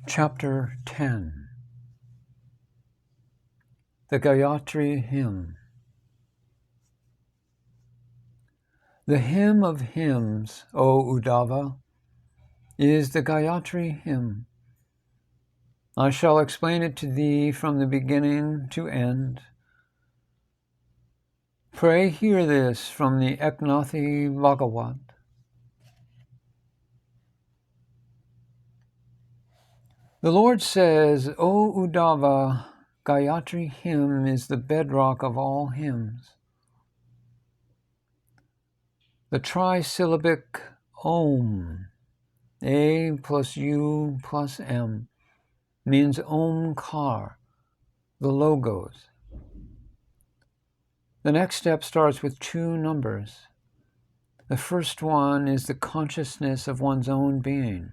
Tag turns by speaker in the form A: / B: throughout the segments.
A: Chapter 10. The Gayatri Hymn. The hymn of hymns, O Uddhava, is the Gayatri hymn. I shall explain it to thee from the beginning to end. Pray hear this from the Eknathi Bhagavat. The Lord says, O Uddhava, Gayatri hymn is the bedrock of all hymns. The trisyllabic Om, A plus U plus M, means Omkar, the Logos. The next step starts with two numbers. The first one is the consciousness of one's own being.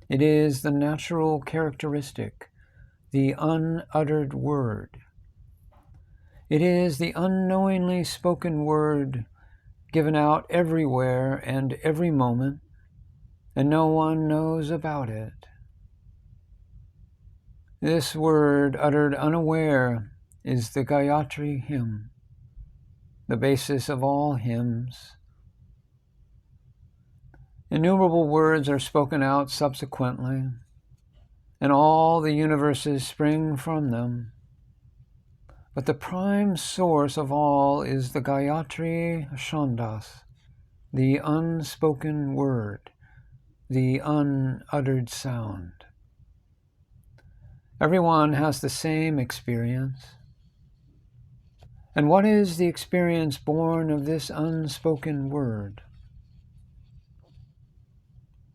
A: It is the natural characteristic, the unuttered word. It is the unknowingly spoken word given out everywhere and every moment, and no one knows about it. This word, uttered unaware, is the Gayatri hymn, the basis of all hymns. Innumerable words are spoken out subsequently, and all the universes spring from them. But the prime source of all is the Gayatri Chandas, the unspoken word, the unuttered sound. Everyone has the same experience. And what is the experience born of this unspoken word?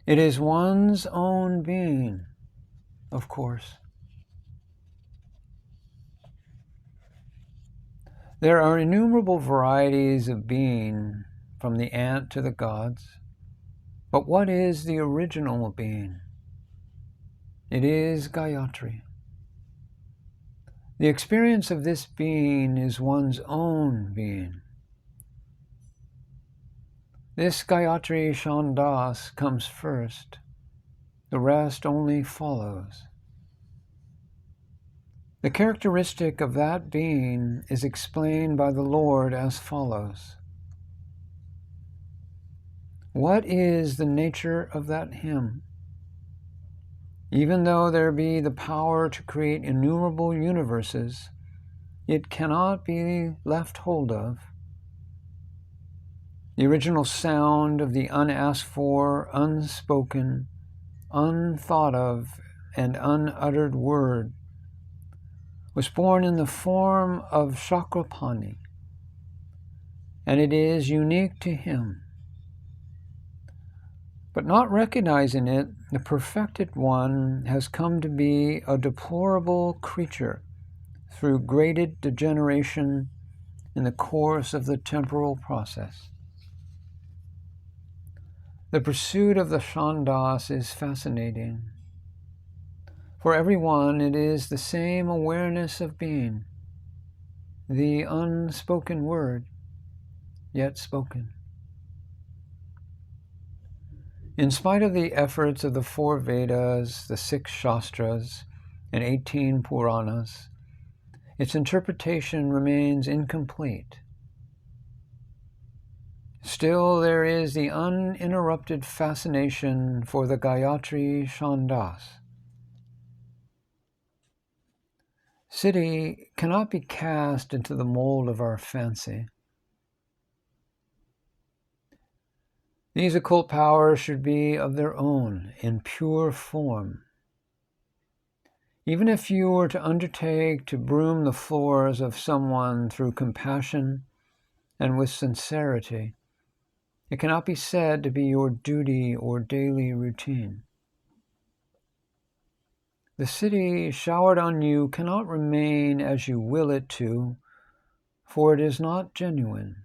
A: It is one's own being, of course. There are innumerable varieties of being, from the ant to the gods. But what is the original being? It is Gayatri. The experience of this being is one's own being. This Gayatri Chandas comes first. The rest only follows. The characteristic of that being is explained by the Lord as follows. What is the nature of that hymn? Even though there be the power to create innumerable universes, it cannot be left hold of. The original sound of the unasked for, unspoken, unthought of, and unuttered word was born in the form of Chakrapani, and it is unique to him. But not recognizing it, the perfected one has come to be a deplorable creature through graded degeneration in the course of the temporal process. The pursuit of the Chandas is fascinating. For everyone, it is the same awareness of being, the unspoken word, yet spoken. In spite of the efforts of the 4 Vedas, the 6 Shastras, and 18 Puranas, its interpretation remains incomplete. Still, there is the uninterrupted fascination for the Gayatri Chandas. Siddhi cannot be cast into the mold of our fancy. These occult powers should be of their own, in pure form. Even if you were to undertake to broom the floors of someone through compassion and with sincerity, it cannot be said to be your duty or daily routine. The siddhi showered on you cannot remain as you will it to, for it is not genuine.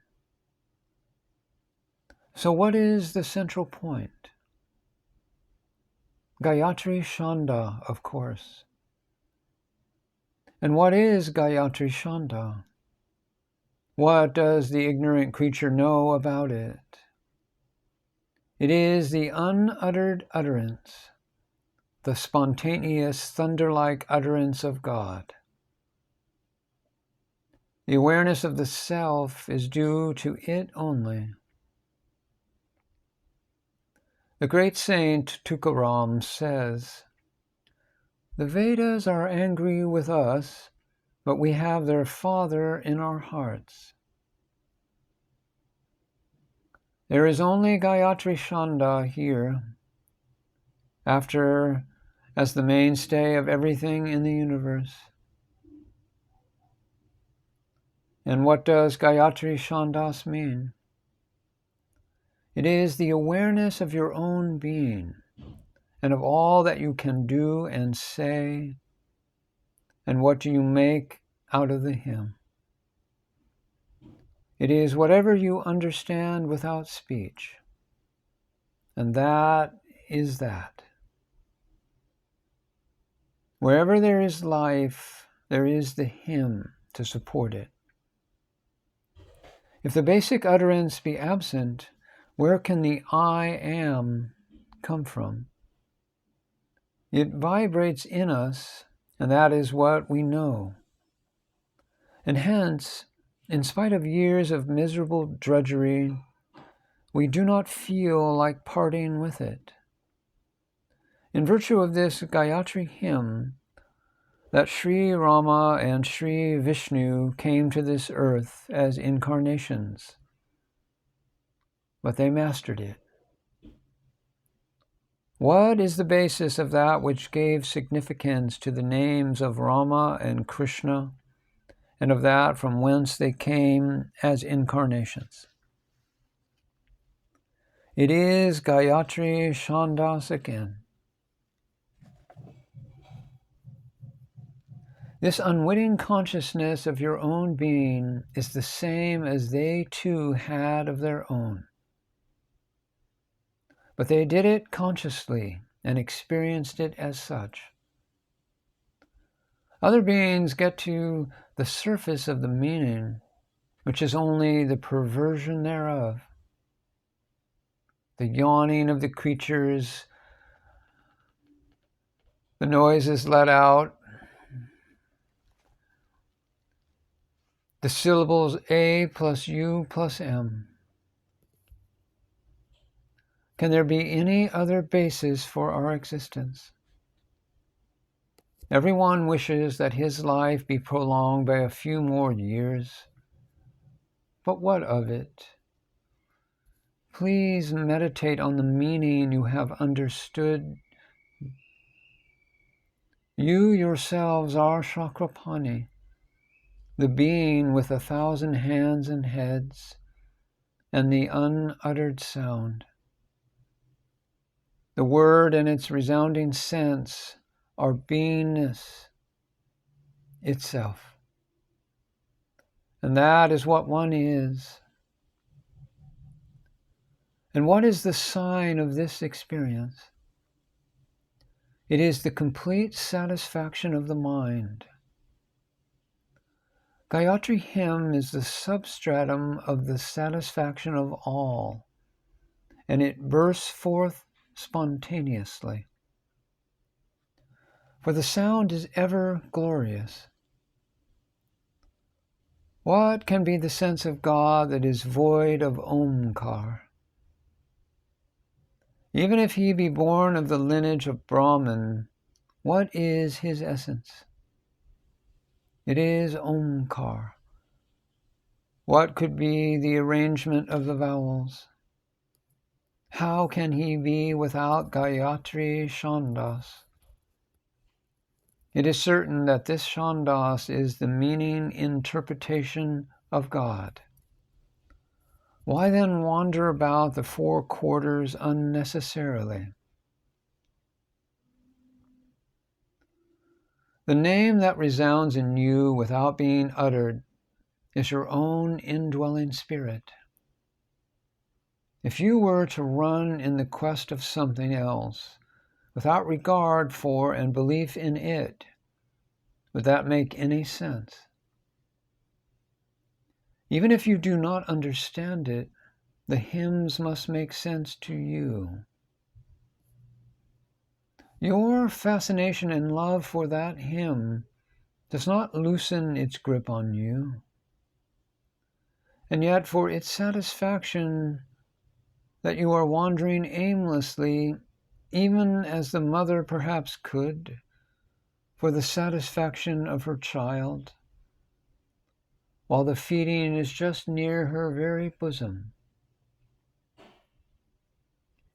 A: So what is the central point? Gayatri Chanda, of course. And what is Gayatri Chanda? What does the ignorant creature know about it? It is the unuttered utterance, the spontaneous thunder-like utterance of God. The awareness of the self is due to it only. The great saint Tukaram says, "The Vedas are angry with us, but we have their Father in our hearts." There is only Gayatri Chanda here, as the mainstay of everything in the universe. And what does Gayatri Chandas mean? It is the awareness of your own being and of all that you can do and say, and what do you make out of the hymn. It is whatever you understand without speech, and that is that. Wherever there is life, there is the hymn to support it. If the basic utterance be absent, where can the I am come from? It vibrates in us, and that is what we know. And hence, in spite of years of miserable drudgery, we do not feel like parting with it. In virtue of this Gayatri hymn, that Sri Rama and Sri Vishnu came to this earth as incarnations, but they mastered it. What is the basis of that which gave significance to the names of Rama and Krishna, and of that from whence they came as incarnations? It is Gayatri Chandas again. This unwitting consciousness of your own being is the same as they too had of their own. But they did it consciously and experienced it as such. Other beings get to the surface of the meaning, which is only the perversion thereof. The yawning of the creatures, the noises let out, the syllables A plus U plus M. Can there be any other basis for our existence? Everyone wishes that his life be prolonged by a few more years. But what of it? Please meditate on the meaning you have understood. You yourselves are Chakrapani, the being with 1,000 hands and heads, and the unuttered sound. The word and its resounding sense are beingness itself. And that is what one is. And what is the sign of this experience? It is the complete satisfaction of the mind. Gayatri hymn is the substratum of the satisfaction of all, and it bursts forth spontaneously. For the sound is ever glorious. What can be the sense of God that is void of Omkar? Even if he be born of the lineage of Brahman, what is his essence? It is Omkar. What could be the arrangement of the vowels? How can he be without Gayatri Chandas? It is certain that this Chandas is the meaning interpretation of God. Why then wander about the four quarters unnecessarily? The name that resounds in you without being uttered is your own indwelling spirit. If you were to run in the quest of something else, without regard for and belief in it, would that make any sense? Even if you do not understand it, the hymns must make sense to you. Your fascination and love for that hymn does not loosen its grip on you. And yet, for its satisfaction that you are wandering aimlessly, even as the mother perhaps could, for the satisfaction of her child, while the feeding is just near her very bosom.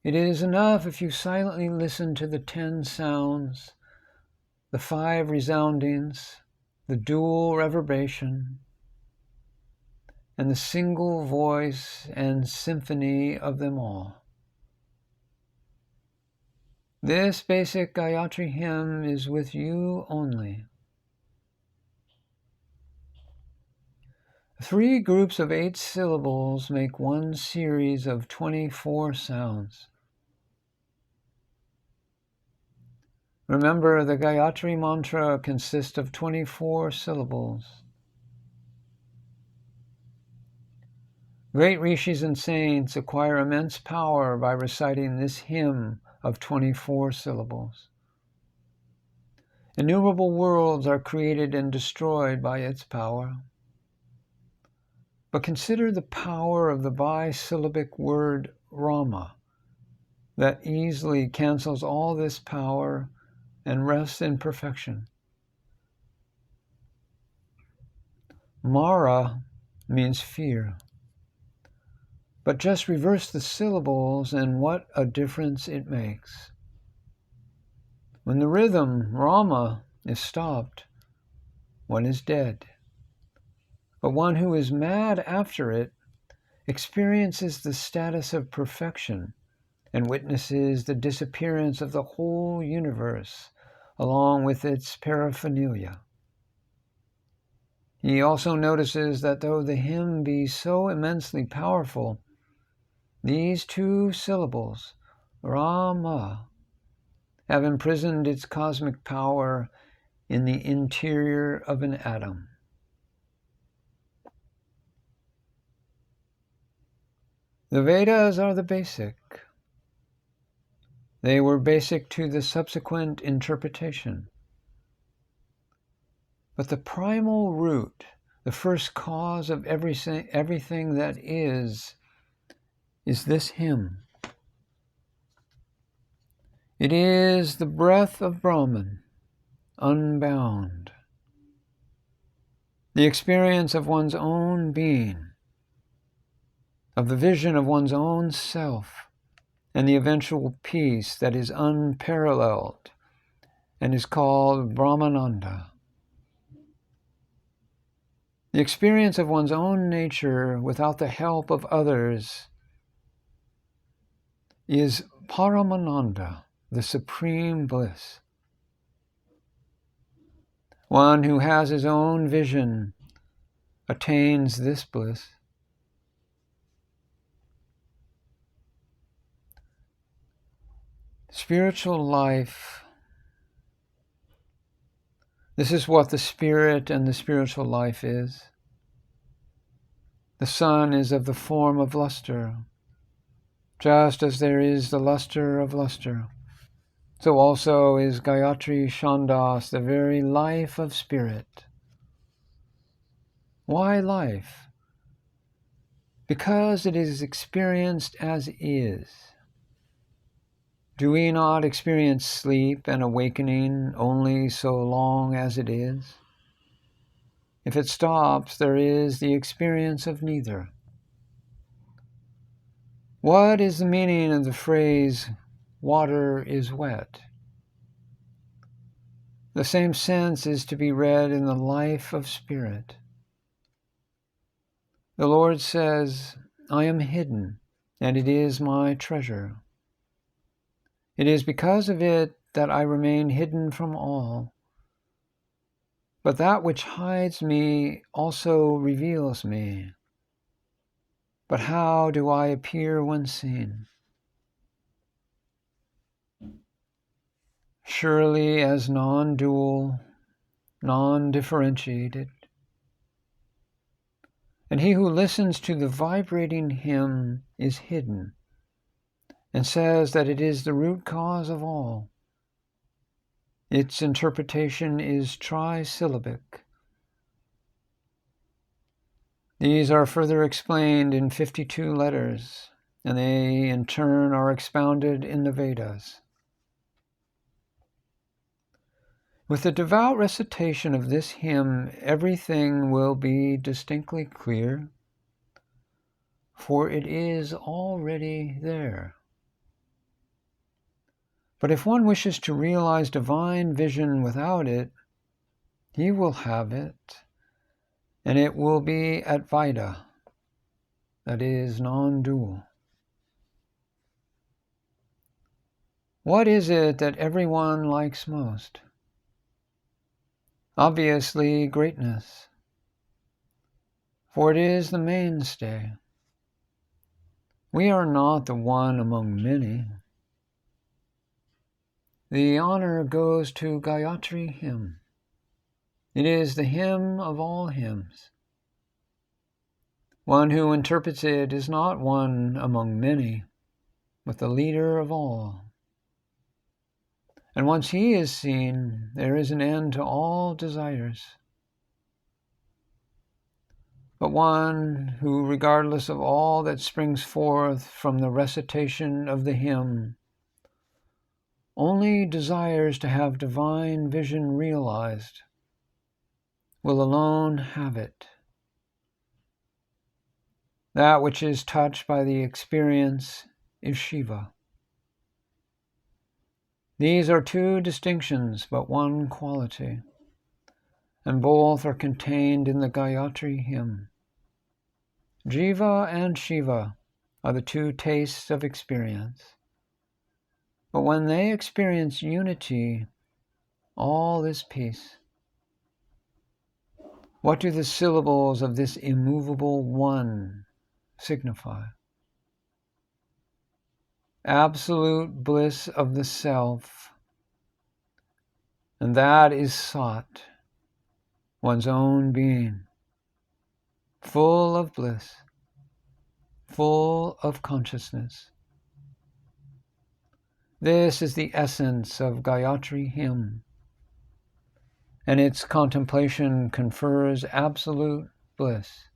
A: It is enough if you silently listen to the 10 sounds, the 5 resoundings, the dual reverberation, and the single voice and symphony of them all. This basic Gayatri hymn is with you only. 3 groups of 8 syllables make one series of 24 sounds. Remember, the Gayatri mantra consists of 24 syllables. Great rishis and saints acquire immense power by reciting this hymn of 24 syllables. Innumerable worlds are created and destroyed by its power. But consider the power of the bisyllabic word Rama that easily cancels all this power and rests in perfection. Mara means fear. But just reverse the syllables and what a difference it makes. When the rhythm, Rama, is stopped, one is dead. But one who is mad after it experiences the status of perfection and witnesses the disappearance of the whole universe along with its paraphernalia. He also notices that though the hymn be so immensely powerful, these 2 syllables, Rama, have imprisoned its cosmic power in the interior of an atom. The Vedas are the basic. They were basic to the subsequent interpretation. But the primal root, the first cause of everything that is this hymn. It is the breath of Brahman, unbound. The experience of one's own being, of the vision of one's own self, and the eventual peace that is unparalleled and is called Brahmananda. The experience of one's own nature without the help of others is Paramananda, the supreme bliss. One who has his own vision attains this bliss. Spiritual life. This is what the spirit and the spiritual life is. The sun is of the form of luster. Just as there is the luster of luster, so also is Gayatri Chandas, the very life of spirit. Why life? Because it is experienced as is. Do we not experience sleep and awakening only so long as it is? If it stops, there is the experience of neither. What is the meaning of the phrase, water is wet? The same sense is to be read in the life of spirit. The Lord says, I am hidden, and it is my treasure. It is because of it that I remain hidden from all. But that which hides me also reveals me. But how do I appear when seen? Surely as non-dual, non-differentiated. And he who listens to the vibrating hymn is hidden, and says that it is the root cause of all. Its interpretation is trisyllabic. These are further explained in 52 letters, and they in turn are expounded in the Vedas. With the devout recitation of this hymn, everything will be distinctly clear, for it is already there. But if one wishes to realize divine vision without it, he will have it, and it will be Advaita, that is, non-dual. What is it that everyone likes most? Obviously, greatness, for it is the mainstay. We are not the one among many. The honor goes to Gayatri hymn. It is the hymn of all hymns. One who interprets it is not one among many, but the leader of all. And once he is seen, there is an end to all desires. But one who, regardless of all that springs forth from the recitation of the hymn, only desires to have divine vision realized, will alone have it. That which is touched by the experience is Shiva. These are two distinctions, but one quality, and both are contained in the Gayatri hymn. Jiva and Shiva are the two tastes of experience, but when they experience unity, all is peace. What do the syllables of this immovable one signify? Absolute bliss of the self, and that is sought, one's own being, full of bliss, full of consciousness. This is the essence of Gayatri hymn, and its contemplation confers absolute bliss.